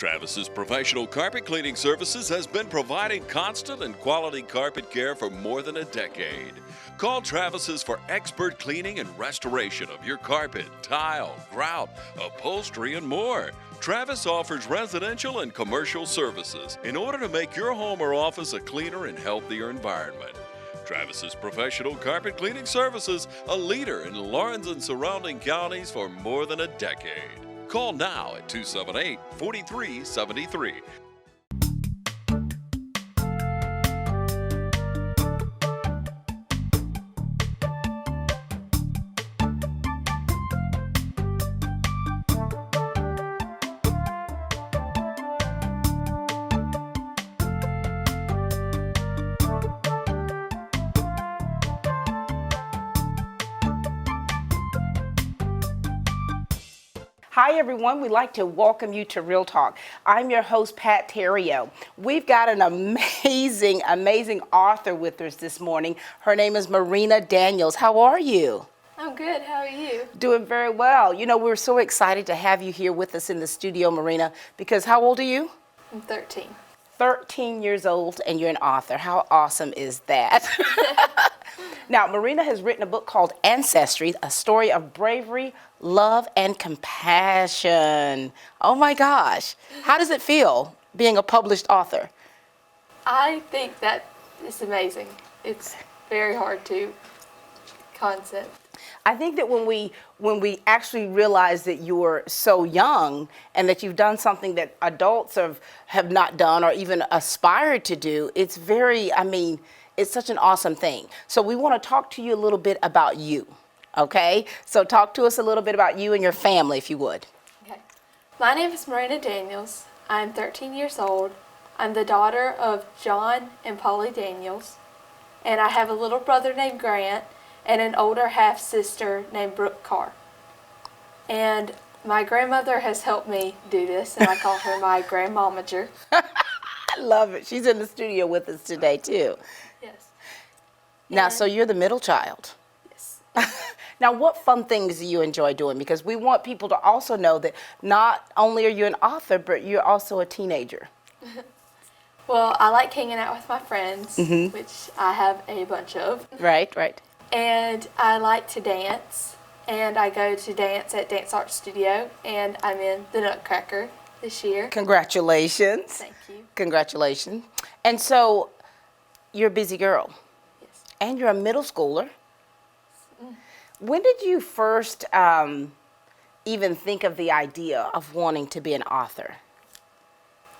Travis's professional carpet cleaning services has been providing constant and quality carpet care for more than a decade. Call Travis's for expert cleaning and restoration of your carpet, tile, grout, upholstery, and more. Travis offers residential and commercial services in order to make your home or office a cleaner and healthier environment. Travis's professional carpet cleaning services, a leader in Lawrence and surrounding counties for more than a decade. Call now at 278-4373. Hi everyone, we'd like to welcome you to Real Talk. I'm your host, Pat Terrio. We've got an amazing author with us this morning. Her name is Marina Daniels. How are you? I'm good. How are you? Doing very well. You know, we're so excited to have you here with us in the studio, Marina, because how old are you? I'm 13. 13 years old and you're an author. How awesome is that? Now, Marina has written a book called Ancestry, a story of bravery, love, and compassion. Oh my gosh. How does it feel being a published author? I think that is amazing. It's very hard to concept. I think that when we actually realize that you're so young and that you've done something that adults have not done or even aspired to do, it's it's such an awesome thing. So we want to talk to you a little bit about you, okay? So talk to us a little bit about you and your family, if you would. Okay. My name is Marina Daniels. I'm 13 years old. I'm the daughter of John and Polly Daniels. And I have a little brother named Grant and an older half-sister named Brooke Carr. And my grandmother has helped me do this, and I call her my grandmomager. I love it. She's in the studio with us today, too. Yes. Now, so you're the middle child. Yes. Now, what fun things do you enjoy doing? Because we want people to also know that not only are you an author, but you're also a teenager. Well, I like hanging out with my friends, which I have a bunch of. Right. And I like to dance, and I go to dance at Dance Art Studio, and I'm in the Nutcracker this year. Congratulations. Thank you. Congratulations. And so you're a busy girl. Yes. And you're a middle schooler. When did you first even think of the idea of wanting to be an author?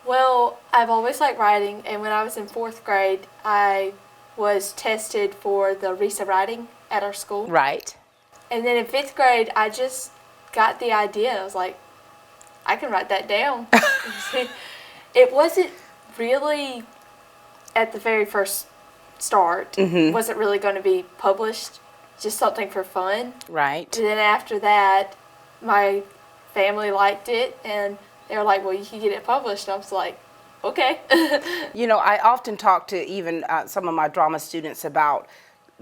Well, I've always liked writing, and when I was in 4th grade, I was tested for the RISA writing at our school. Right. And then in 5th grade, I just got the idea. I was like, I can write that down. It wasn't really at the very first start. Wasn't really going to be published, just something for fun. Right. And then after that, my family liked it, and they were like, well, you can get it published. I was like, okay. You know, I often talk to even some of my drama students about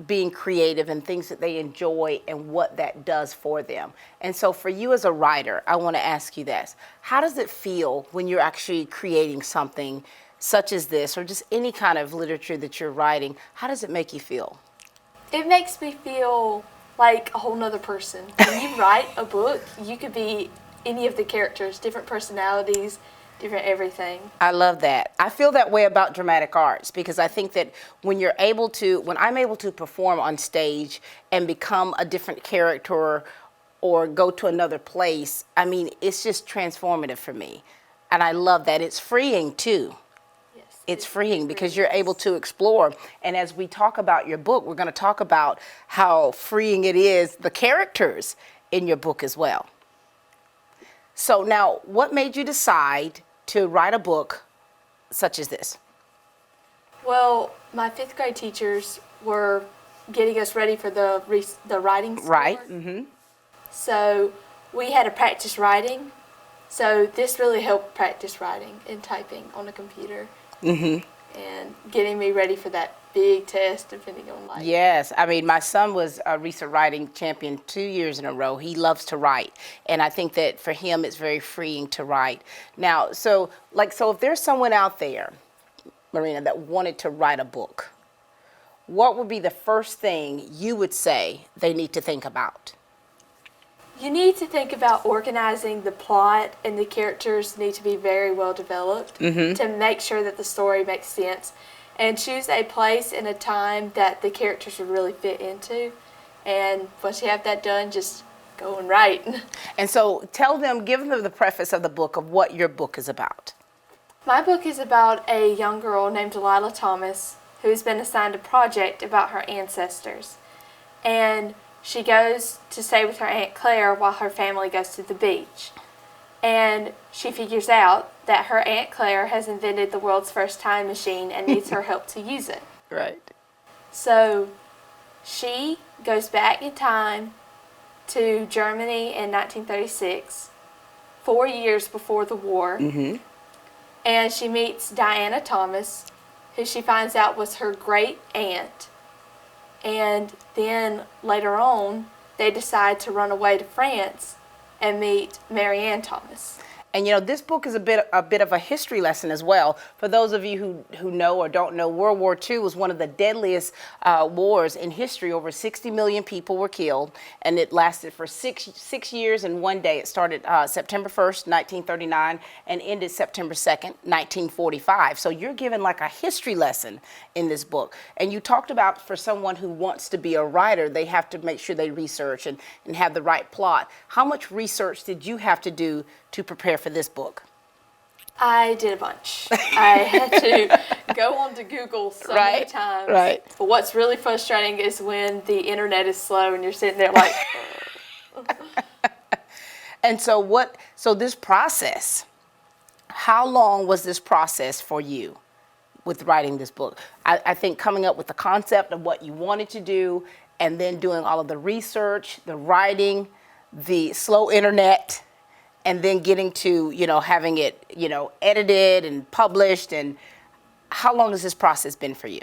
being creative and things that they enjoy and what that does for them. And so for you as a writer, I want to ask you this. How does it feel when you're actually creating something such as this or just any kind of literature that you're writing? How does it make you feel? It makes me feel like a whole nother person. When you write a book, you could be any of the characters, different personalities, different everything. I love that. I feel that way about dramatic arts because I think that when I'm able to perform on stage and become a different character or go to another place, it's just transformative for me. And I love that. It's freeing too. Yes. It's freeing because you're able to explore. And as we talk about your book, we're going to talk about how freeing it is, the characters in your book as well. So now, what made you decide to write a book such as this? Well, my 5th grade teachers were getting us ready for the writing sport. Right. So we had to practice writing. So this really helped practice writing and typing on the computer and getting me ready for that big test depending on like. Yes, I mean, my son was a recent writing champion 2 years in a row. He loves to write, and I think that for him, it's very freeing to write. Now, so if there's someone out there, Marina, that wanted to write a book, what would be the first thing you would say they need to think about? You need to think about organizing the plot, and the characters need to be very well developed to make sure that the story makes sense. And choose a place and a time that the characters would really fit into. And once you have that done, just go and write. And so give them the preface of the book of what your book is about. My book is about a young girl named Delilah Thomas who's been assigned a project about her ancestors. And she goes to stay with her Aunt Claire while her family goes to the beach. And she figures out that her Aunt Claire has invented the world's first time machine and needs her help to use it. Right. So she goes back in time to Germany in 1936, 4 years before the war. And she meets Diana Thomas, who she finds out was her great aunt. And then later on, they decide to run away to France and meet Marianne Thomas. And this book is a bit of a history lesson as well. For those of you who know or don't know, World War II was one of the deadliest wars in history. Over 60 million people were killed, and it lasted for six years and 1 day. It started September 1st, 1939, and ended September 2nd, 1945. So you're given like a history lesson in this book. And you talked about for someone who wants to be a writer, they have to make sure they research and have the right plot. How much research did you have to do to prepare for this book? I did a bunch. I had to go on to Google so many times. Right. But what's really frustrating is when the internet is slow and you're sitting there like... And so this process, how long was this process for you with writing this book? I think coming up with the concept of what you wanted to do and then doing all of the research, the writing, the slow internet, and then getting to, having it, edited and published. And how long has this process been for you?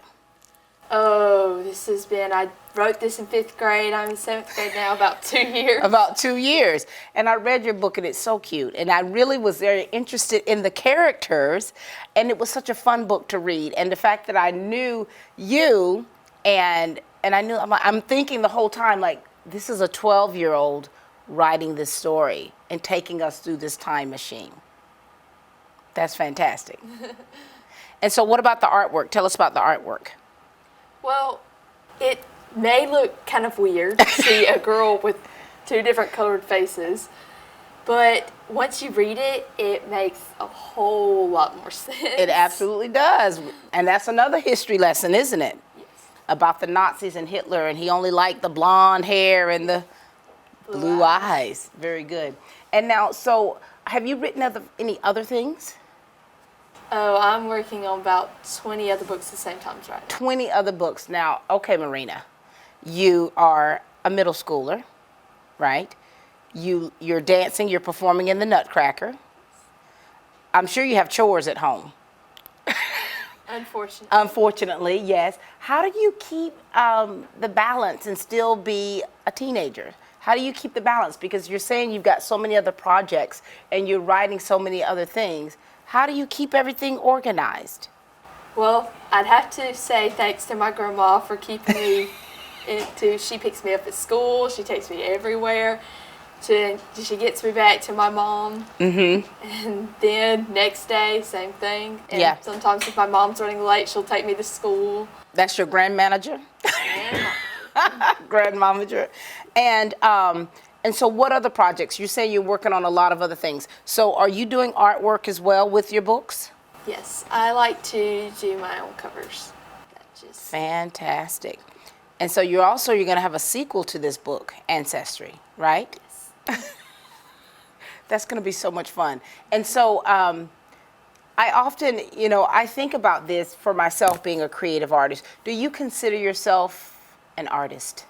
Oh, I wrote this in 5th grade. I'm in 7th grade now, about 2 years. About 2 years. And I read your book, and it's so cute. And I really was very interested in the characters, and it was such a fun book to read. And the fact that I knew you, and I'm thinking the whole time, like, this is a 12-year-old writing this story and taking us through this time machine. That's fantastic. And so what about the artwork? Tell us about the artwork. Well, it may look kind of weird to see a girl with 2 different colored faces, but once you read it, it makes a whole lot more sense. It absolutely does. And that's another history lesson, isn't it? Yes. About the Nazis and Hitler, and he only liked the blonde hair and the blue eyes. Very good. And now, so have you written any other things? Oh, I'm working on about 20 other books at the same time as writing. 20 other books. Now, okay, Marina, you are a middle schooler, right? You're dancing, you're performing in the Nutcracker. I'm sure you have chores at home. Unfortunately. Unfortunately, yes. How do you keep the balance and still be a teenager? How do you keep the balance? Because you're saying you've got so many other projects and you're writing so many other things. How do you keep everything organized? Well, I'd have to say thanks to my grandma for keeping me she picks me up at school, she takes me everywhere. She gets me back to my mom. And then next day, same thing. And sometimes if my mom's running late, she'll take me to school. That's your grand manager? Grand manager. And so what other projects? You say you're working on a lot of other things. So are you doing artwork as well with your books? Yes, I like to do my own covers. Fantastic. And so you're going to have a sequel to this book, Ancestry, right? Yes. That's going to be so much fun. And so I often, I think about this for myself being a creative artist. Do you consider yourself an artist?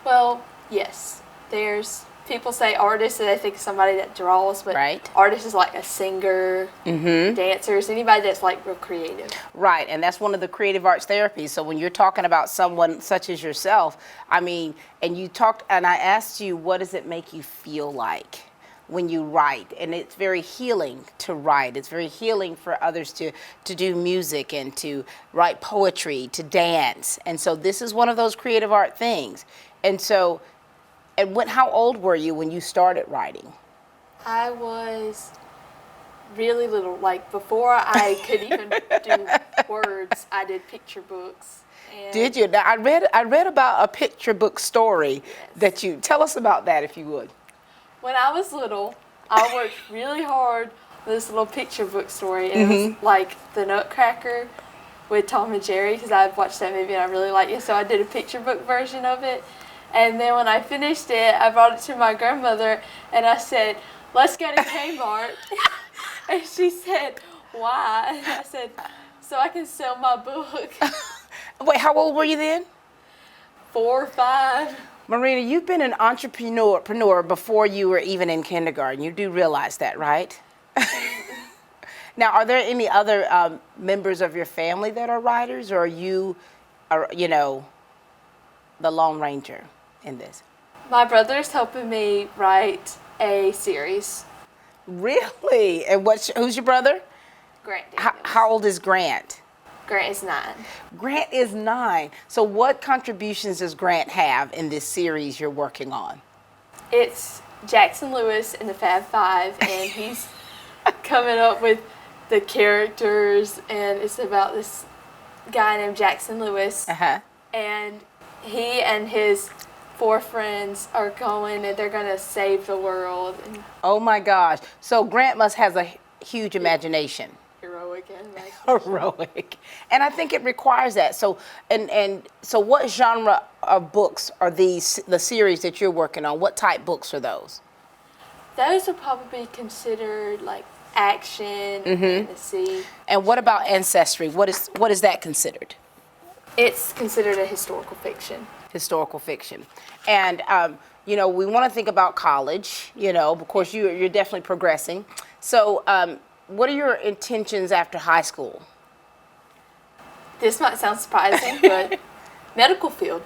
Well, yes. There's people say artist, and they think of somebody that draws, but Right. artist is like a singer, dancers, anybody that's like real creative. Right, and that's one of the creative arts therapies. So when you're talking about someone such as yourself, I mean, and you talked, and I asked you, what does it make you feel like when you write? And it's very healing to write. It's very healing for others to do music and to write poetry, to dance. And so this is one of those creative art things. And so, how old were you when you started writing? I was really little. Like, before I could even do words, I did picture books. And Did you? Now, I read about a picture book story that you tell us about that, if you would. when I was little, I worked really hard with this little picture book story. And it was like The Nutcracker with Tom and Jerry, because I watched that movie and I really liked it. So I did a picture book version of it. And then when I finished it, I brought it to my grandmother and I said, "Let's go to Kmart." And she said, "Why?" And I said, "So I can sell my book." Wait, how old were you then? 4 or 5. Marina, you've been an entrepreneur before you were even in kindergarten. You do realize that, right? Now, are there any other members of your family that are writers, or are you, the Lone Ranger in this? My brother's helping me write a series. Really? And who's your brother? Grant Daniels. How old is Grant? Grant is 9. Grant is 9. So what contributions does Grant have in this series you're working on? It's Jackson Lewis and the Fab Five, and he's coming up with the characters, and it's about this guy named Jackson Lewis. And he and his 4 friends are going, and they're going to save the world. And Oh my gosh. So Grant has a huge imagination. heroic animation. Heroic. And I think it requires that. So so what genre of books are the series that you're working on? What type books are those? Those are probably considered like action, fantasy. And what about ancestry? What is that considered? It's considered a historical fiction. Historical fiction. And we want to think about college, of course you're definitely progressing. So what are your intentions after high school? This might sound surprising, but medical field.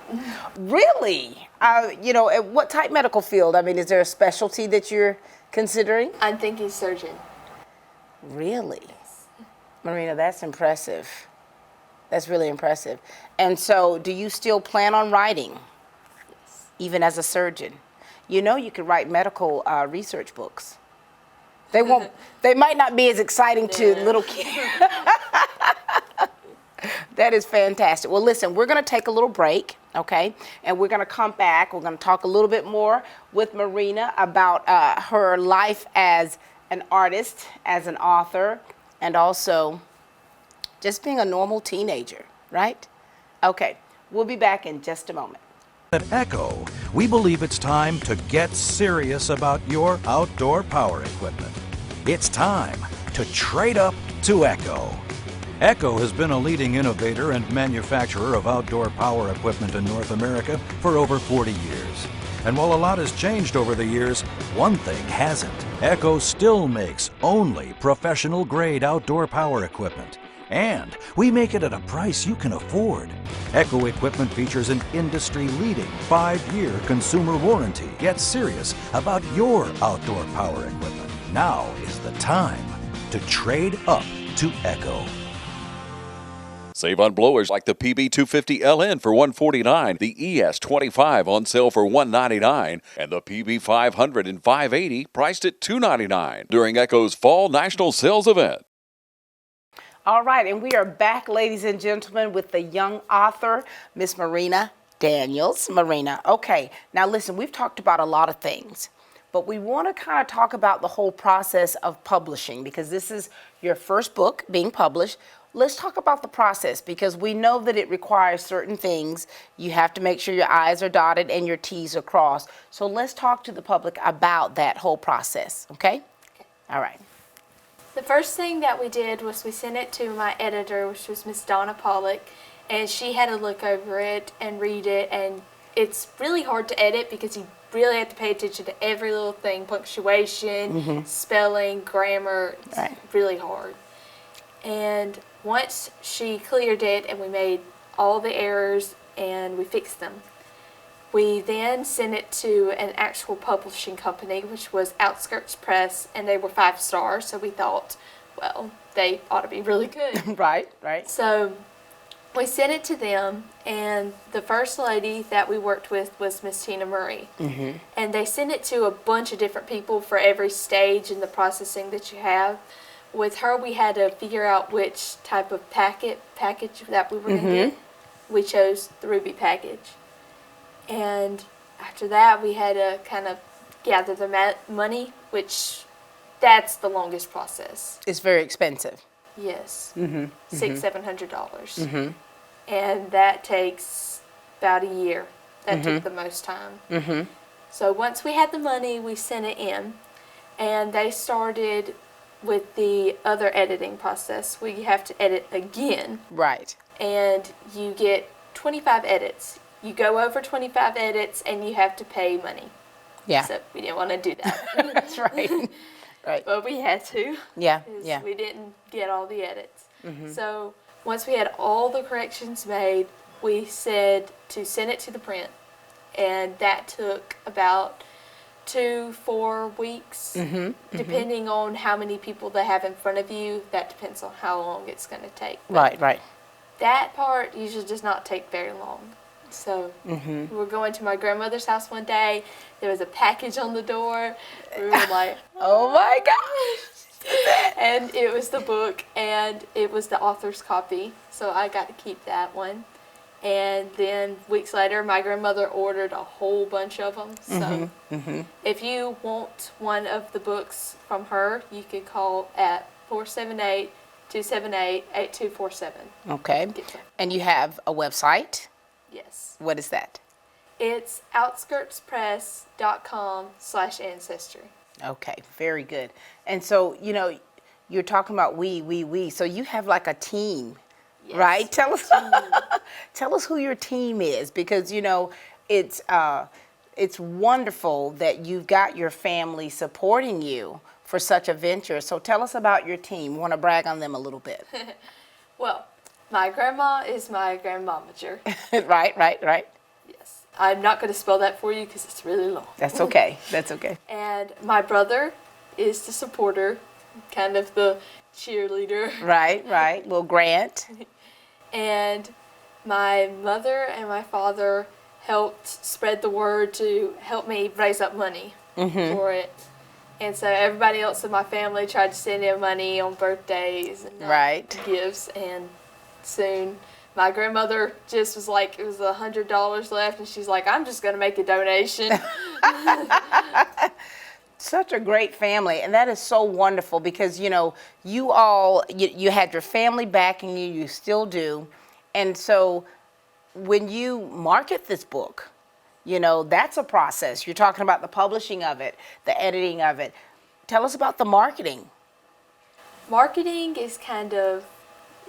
Really? What type medical field? I mean, is there a specialty that you're considering? I'm thinking surgeon. Really? Marina, that's impressive. That's really impressive. And so do you still plan on writing? Yes. Even as a surgeon? You could write medical research books. They might not be as exciting to little kids. That is fantastic. Well, listen, we're going to take a little break, okay? And we're going to come back. We're going to talk a little bit more with Marina about her life as an artist, as an author, and also just being a normal teenager, right? Okay, we'll be back in just a moment. At Echo, we believe it's time to get serious about your outdoor power equipment. It's time to trade up to Echo. Echo has been a leading innovator and manufacturer of outdoor power equipment in North America for over 40 years. And while a lot has changed over the years, one thing hasn't. Echo still makes only professional-grade outdoor power equipment. And we make it at a price you can afford. Echo equipment features an industry-leading 5-year consumer warranty. Get serious about your outdoor power equipment. Now is the time to trade up to Echo. Save on blowers like the PB250LN for $149, the ES25 on sale for $199, and the PB500 and 580 priced at $299 during Echo's Fall National Sales Event. All right, and we are back, ladies and gentlemen, with the young author, Miss Marina Daniels. Marina, okay, now listen, we've talked about a lot of things, but we want to kind of talk about the whole process of publishing, because this is your first book being published. Let's talk about the process, because we know that it requires certain things. You have to make sure your I's are dotted and your T's are crossed. So let's talk to the public about that whole process, okay? All right. The first thing that we did was we sent it to my editor, which was Miss Donna Pollock, and she had to look over it and read it, and it's really hard to edit because you really have to pay attention to every little thing, punctuation, spelling, grammar. It's Right. really hard. And once she cleared it and we made all the errors and we fixed them, we then sent it to an actual publishing company, which was Outskirts Press, and they were 5 stars, so we thought, well, they ought to be really good. Right, right. So we sent it to them, and the first lady that we worked with was Miss Tina Murray. And they sent it to a bunch of different people for every stage in the processing that you have. With her, we had to figure out which type of package that we were going to get. We chose the Ruby package. And after that, we had to kind of gather the money, which that's the longest process. It's very expensive. Yes, $600-700, and that takes about a year. That took the most time. So once we had the money, we sent it in, and they started with the other editing process, where you have to edit again, Right. and you get 25 edits. You go over 25 edits, and you have to pay money. Yeah. So we didn't want to do that, That's right. Right. but we had to. Yeah, 'Cause yeah. we didn't get all the edits. So once we had all the corrections made, we said to send it to the print, and that took about 2-4 weeks, depending on how many people they have in front of you. That depends on how long it's going to take. But Right, right. that part usually does not take very long. So we were going to my grandmother's house one day. There was a package on the door. We were like, Oh my gosh. and it was the book, and it was the author's copy, so I got to keep that one. And then weeks later, my grandmother ordered a whole bunch of them. So if you want one of the books from her, you can call at 478-278-8247. Okay. Get them. And you have a website? Yes. What is that? It's outskirtspress.com/ancestry. Okay, very good. And so, you're talking about we. So you have like a team, Yes. right? Tell us, tell us who your team is, because it's wonderful that you've got your family supporting you for such a venture. So tell us about your team. Want to brag on them a little bit? Well, my grandma is my grandmomager. Right. Yes. I'm not going to spell that for you because it's really long. That's okay. That's okay. And my brother is the supporter, kind of the cheerleader. Right. Little Grant. And my mother and my father helped spread the word to help me raise up money for it. And so everybody else in my family tried to send in money on birthdays and Right. gifts. And soon my grandmother just was like, it was $100 left, and she's like, I'm just going to make a donation. Such a great family, and that is so wonderful, because you all you had your family backing you, you still do. And so when you market this book, that's a process. You're talking about the publishing of it, the editing of it. Tell us about the marketing. Marketing is kind of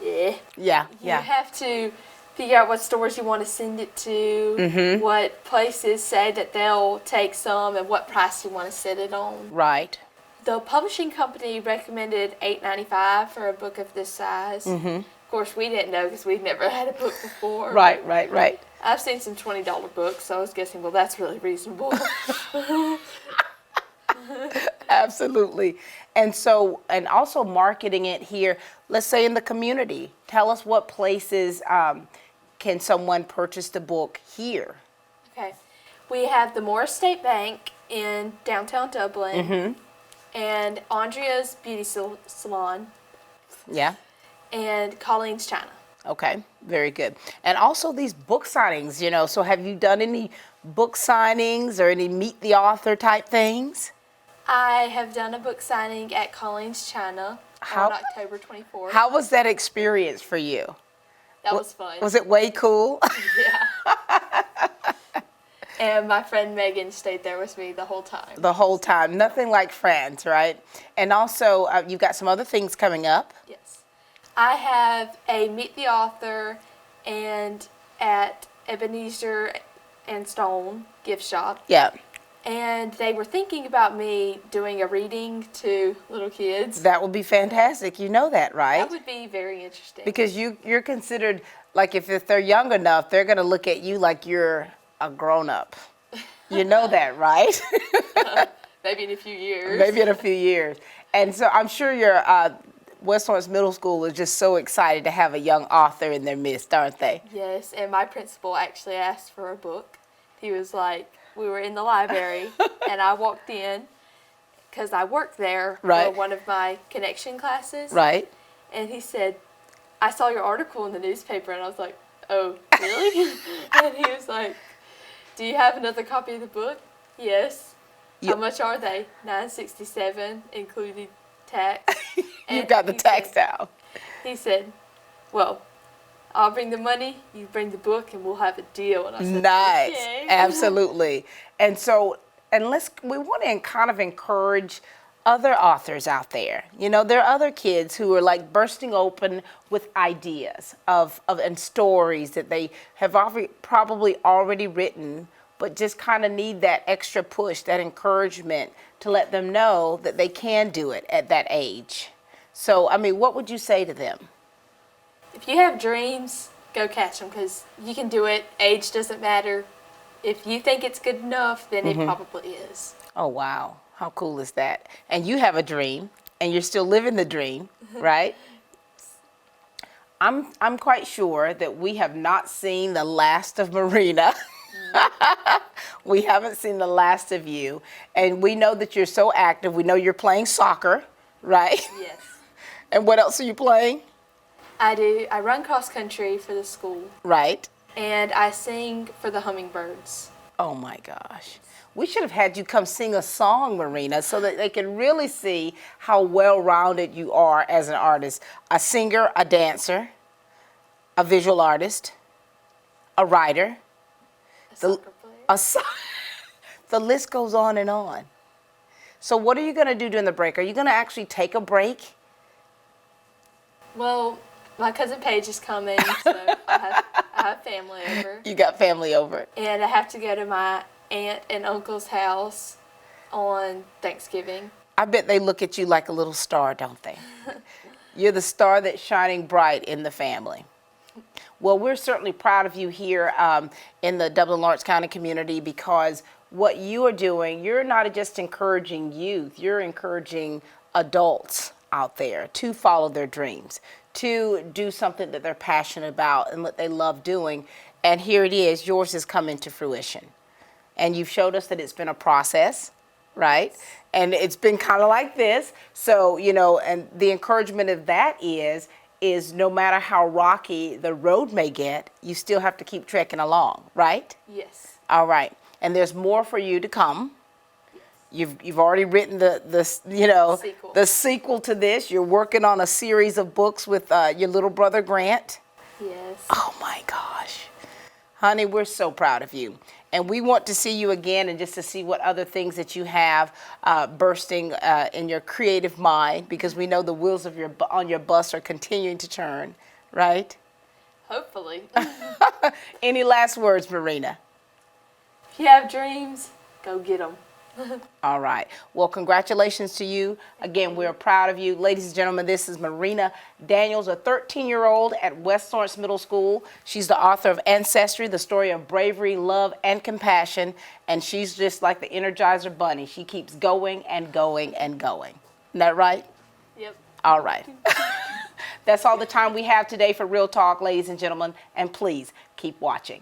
Yeah. You have to figure out what stores you want to send it to, what places say that they'll take some, and what price you want to set it on. Right. The publishing company recommended $8.95 for a book of this size. Of course, we didn't know because we'd never had a book before. Right. I've seen some $20 books, so I was guessing, well, that's really reasonable. Absolutely. And so, and also marketing it here, let's say in the community. Tell us what places can someone purchase the book here? Okay. We have the Morris State Bank in downtown Dublin, and Andrea's Beauty Salon, Yeah. and Colleen's China. Okay, very good. And also these book signings, so have you done any book signings or any meet the author type things? I have done a book signing at Colleen's China on October 24th. How was that experience for you? That was fun. Was it way cool? Yeah. And my friend Megan stayed there with me the whole time. The whole time. Nothing like friends, right? And also, you've got some other things coming up. Yes. I have a Meet the Author and at Ebenezer and Stone gift shop. Yeah. And they were thinking about me doing a reading to little kids. That would be fantastic. You know that, right? That would be very interesting. Because you're considered, like if they're young enough, they're going to look at you like you're a grown-up. You know that, right? Maybe in a few years. Maybe in a few years. And so I'm sure your West Lawrence Middle School is just so excited to have a young author in their midst, aren't they? Yes, and my principal actually asked for a book. He was like, we were in the library, and I walked in because I worked there Right. for one of my connection classes. Right. And he said, I saw your article in the newspaper, and I was like, oh, really? And he was like, do you have another copy of the book? Yes. How much are they? $9.67, including tax. You And got the he tax said- down. He said, well, I'll bring the money, you bring the book, and we'll have a deal. And I said, Nice. okay. Absolutely. And so, we want to kind of encourage other authors out there. You know, there are other kids who are like bursting open with ideas and stories that they have probably already written, but just kind of need that extra push, that encouragement to let them know that they can do it at that age. So, I mean, what would you say to them? If you have dreams, go catch them, because you can do it. Age doesn't matter. If you think it's good enough, then it probably is. Oh, wow. How cool is that? And you have a dream, and you're still living the dream, right? I'm quite sure that we have not seen the last of Marina. We haven't seen the last of you. And we know that you're so active. We know you're playing soccer, right? Yes. And what else are you playing? I do. I run cross country for the school, Right. and I sing for the Hummingbirds. Oh my gosh. We should have had you come sing a song, Marina, so that they can really see how well-rounded you are as an artist. A singer, a dancer, a visual artist, a writer. A soccer player. The list goes on and on. So what are you going to do during the break? Are you going to actually take a break? Well, my cousin Paige is coming, so I have family over. You got family over. And I have to go to my aunt and uncle's house on Thanksgiving. I bet they look at you like a little star, don't they? You're the star that's shining bright in the family. Well, we're certainly proud of you here in the Dublin-Lawrence County community, because what you are doing, you're not just encouraging youth, you're encouraging adults out there to follow their dreams, to do something that they're passionate about and what they love doing. And here it is, yours has come into fruition. And you've showed us that it's been a process, right? And it's been kind of like this. So, you know, and the encouragement of that is no matter how rocky the road may get, you still have to keep trekking along, right? Yes. All right. And there's more for you to come. You've already written the sequel to this. You're working on a series of books with your little brother Grant. Yes. Oh my gosh. Honey, we're so proud of you. And we want to see you again, and just to see what other things that you have bursting in your creative mind, because we know the wheels of on your bus are continuing to turn, right? Hopefully. Any last words, Marina? If you have dreams, go get them. All right. Well, congratulations to you. Again, we're proud of you. Ladies and gentlemen, this is Marina Daniels, a 13-year-old at West Lawrence Middle School. She's the author of Ancestry, the story of bravery, love, and compassion. And she's just like the Energizer Bunny. She keeps going and going and going. Isn't that right? Yep. All right. That's all the time we have today for Real Talk, ladies and gentlemen. And please keep watching.